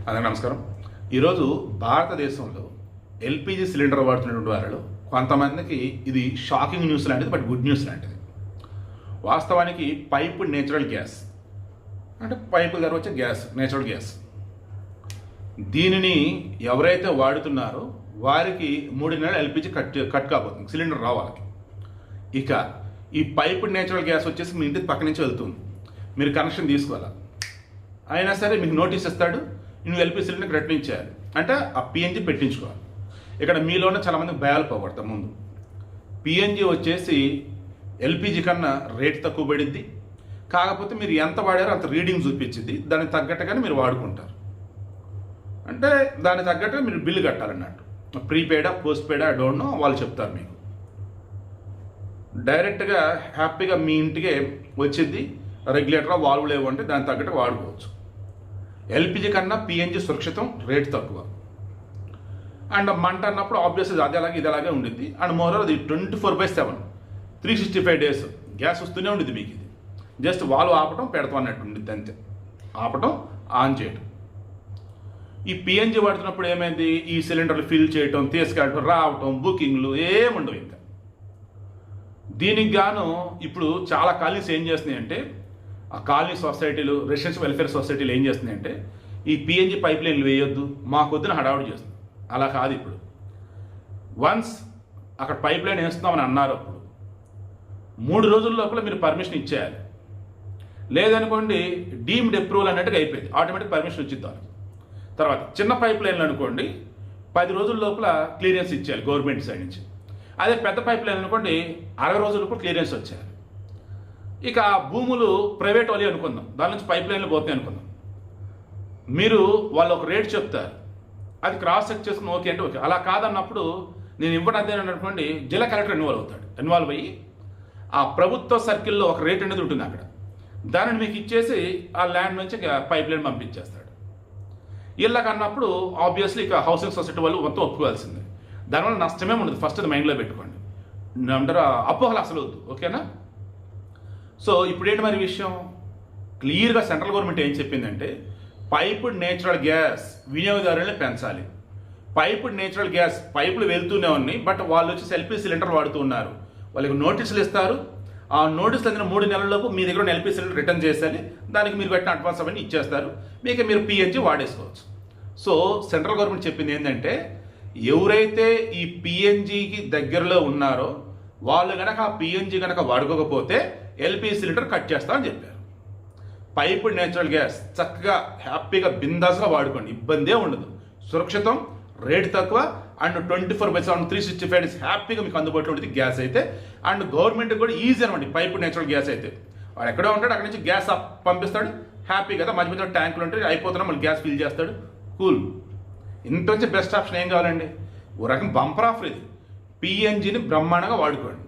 అందరికీ నమస్కారం. ఈరోజు భారతదేశంలో ఎల్పిజి సిలిండర్ వాడుతున్నటువంటి వారిలో కొంతమందికి ఇది షాకింగ్ న్యూస్ లాంటిది, బట్ గుడ్ న్యూస్ లాంటిది. వాస్తవానికి పైప్డ్ నేచురల్ గ్యాస్ అంటే పైపు ద్వారా వచ్చే గ్యాస్, నేచురల్ గ్యాస్, దీనిని ఎవరైతే వాడుతున్నారో వారికి 3 నెలలు ఎల్పిజి కట్ కాబోతుంది, సిలిండర్ రావాలి. ఇక ఈ పైప్డ్ నేచురల్ గ్యాస్ వచ్చేసి మీ ఇంటి పక్క నుంచి వెళ్తుంది, మీరు కనెక్షన్ తీసుకోవాలి. అయినా సరే మీకు నోటీస్ ఇస్తాడు, నువ్వు ఎల్పిజి సిలిండర్ రిటర్న్ ఇచ్చేయాలి, అంటే ఆ పిఎన్జి పెట్టించుకోవాలి. ఇక్కడ మీలోనే చాలామంది భయాలు పోగొడతాం. ముందు పిఎన్జి వచ్చేసి ఎల్పిజి కన్నా రేట్ తక్కువ పడింది, కాకపోతే మీరు ఎంత వాడారో అంత రీడింగ్ చూపించింది, దానికి తగ్గట్టుగానే మీరు వాడుకుంటారు. అంటే దానికి తగ్గట్టుగా మీరు బిల్లు కట్టాలన్నట్టు. ప్రీపెయిడా పోస్ట్ పెయిడా డోంట్ నో, వాళ్ళు చెప్తారు మీకు. డైరెక్ట్గా హ్యాపీగా మీ ఇంటికే వచ్చింది, రెగ్యులేటర్ వాల్వ్ లేవు అంటే దానికి తగ్గట్టుగా వాడుకోవచ్చు. ఎల్పిజి కన్నా పిఎన్జి సురక్షితం, రేట్ తక్కువ. అండ్ మంట అన్నప్పుడు ఆబ్వియస్గా అది అలాగే ఇది అలాగే ఉండిద్ది. అండ్ మోరల్ అది 24/7 365 days గ్యాస్ వస్తూనే ఉండిద్ది మీకు. ఇది జస్ట్ వాల్వ్ ఆపటం పెడతాం అన్నట్టు ఉండిద్ది అంతే, ఆపటం ఆన్ చేయటం. ఈ పిఎన్జి వాడుతున్నప్పుడు ఏమైంది, ఈ సిలిండర్లు ఫిల్ చేయటం, తీసుకెళ్ళటం, రావటం, బుకింగ్లు ఏముండవు ఇంకా. దీనికి గాను ఇప్పుడు చాలా కాలనీస్ ఏం చేస్తున్నాయి అంటే, ఆ కాలనీ సొసైటీలు, రెసిడెన్షియల్ వెల్ఫేర్ సొసైటీలు ఏం చేస్తున్నాయి అంటే, ఈ పిఎన్జి పైప్ లైన్లు వేయొద్దు, మాకొద్దున హడావుడి చేస్తుంది. అలా కాదు. ఇప్పుడు వన్స్ అక్కడ పైప్ లైన్ వేస్తున్నామని అన్నారు, అప్పుడు 3 రోజుల లోపల మీరు పర్మిషన్ ఇచ్చేయాలి. లేదనుకోండి డీమ్డ్ అప్రూవల్ అన్నట్టుగా అయిపోయింది, ఆటోమేటిక్ పర్మిషన్ వచ్చిద్దాం. తర్వాత చిన్న పైప్ లైన్లు అనుకోండి 10 రోజుల లోపల క్లియరెన్స్ ఇచ్చేయాలి గవర్నమెంట్ సైడ్ నుంచి. అదే పెద్ద పైప్ లైన్ అనుకోండి 60 రోజులకు క్లియరెన్స్ వచ్చేయాలి. ఇక భూములు ప్రైవేట్ వాళ్ళు అనుకుందాం, దాని నుంచి పైప్ లైన్లు పోతాయి అనుకుందాం. మీరు వాళ్ళు ఒక రేట్ చెప్తారు, అది క్రాస్ చెక్ చేసుకుని ఓకే అంటే ఓకే. అలా కాదన్నప్పుడు నేను ఇవ్వడం అనుకోండి, జిల్లా కలెక్టర్ ఇన్వాల్వ్ అయ్యి ఆ ప్రభుత్వ సర్కిల్లో ఒక రేట్ అనేది ఉంటుంది అక్కడ, దానిని మీకు ఇచ్చేసి ఆ ల్యాండ్ నుంచి పైప్ లైన్ పంపించేస్తాడు. ఇళ్ళకి అన్నప్పుడు ఆబ్వియస్లీ ఇక హౌసింగ్ సొసైటీ వాళ్ళు మొత్తం ఒప్పుకోవాల్సిందే. దానివల్ల నష్టమే ఉండదు, ఫస్ట్ అది మైండ్లో పెట్టుకోండి. అందరూ అపోహలు అసలు వద్దు, ఓకేనా? సో ఇప్పుడు ఏంటి మరి విషయం, క్లియర్గా సెంట్రల్ గవర్నమెంట్ ఏం చెప్పిందంటే, పైప్డ్ నేచురల్ గ్యాస్ వినియోగదారులను పెంచాలి. పైప్డ్ నేచురల్ గ్యాస్ పైపులు వెళ్తూనే ఉన్నాయి, బట్ వాళ్ళు వచ్చి ఎల్పిజి సిలిండర్ వాడుతూ ఉన్నారు. వాళ్ళకి నోటీసులు ఇస్తారు, ఆ నోటీసులు అందిన 3 నెలల్లోపు మీ దగ్గర ఉన్న ఎల్పిజి సిలిండర్ రిటర్న్ చేసేయాలి. దానికి మీరు పెట్టిన అడ్వాన్స్ అవన్నీ ఇచ్చేస్తారు, మీరు పిఎన్జి వాడేసుకోవచ్చు. సో సెంట్రల్ గవర్నమెంట్ చెప్పింది ఏంటంటే, ఎవరైతే ఈ పిఎన్జికి దగ్గరలో ఉన్నారో వాళ్ళు కనుక ఆ పిఎన్జి కనుక వాడుకోకపోతే ఎల్పిజి సిలిండర్ కట్ చేస్తామని చెప్పారు. పైప్డ్ నేచురల్ గ్యాస్ చక్కగా హ్యాపీగా బిందాస్గా వాడుకోండి, ఇబ్బందే ఉండదు, సురక్షితం, రేట్ తక్కువ, అండ్ 24/7 365 days హ్యాపీగా మీకు అందుబాటులో ఉంటుంది గ్యాస్ అయితే. అండ్ గవర్నమెంట్ కూడా ఈజీ అనమాట పైప్డ్ నేచురల్ గ్యాస్ అయితే. వాడు ఎక్కడో ఉంటాడు, అక్కడి నుంచి గ్యాస్ పంపిస్తాడు, హ్యాపీ కదా. మధ్య మధ్యలో ట్యాంకులు ఉంటాయి, అయిపోతున్నా మళ్ళీ గ్యాస్ ఫిల్ చేస్తాడు, కూల్. ఇంత వచ్చి బెస్ట్ ఆప్షన్ ఏం కావాలండి, ఓ రకం బంపర్ ఆఫర్ ఇది. పిఎన్జిని బ్రహ్మాండంగా వాడుకోండి.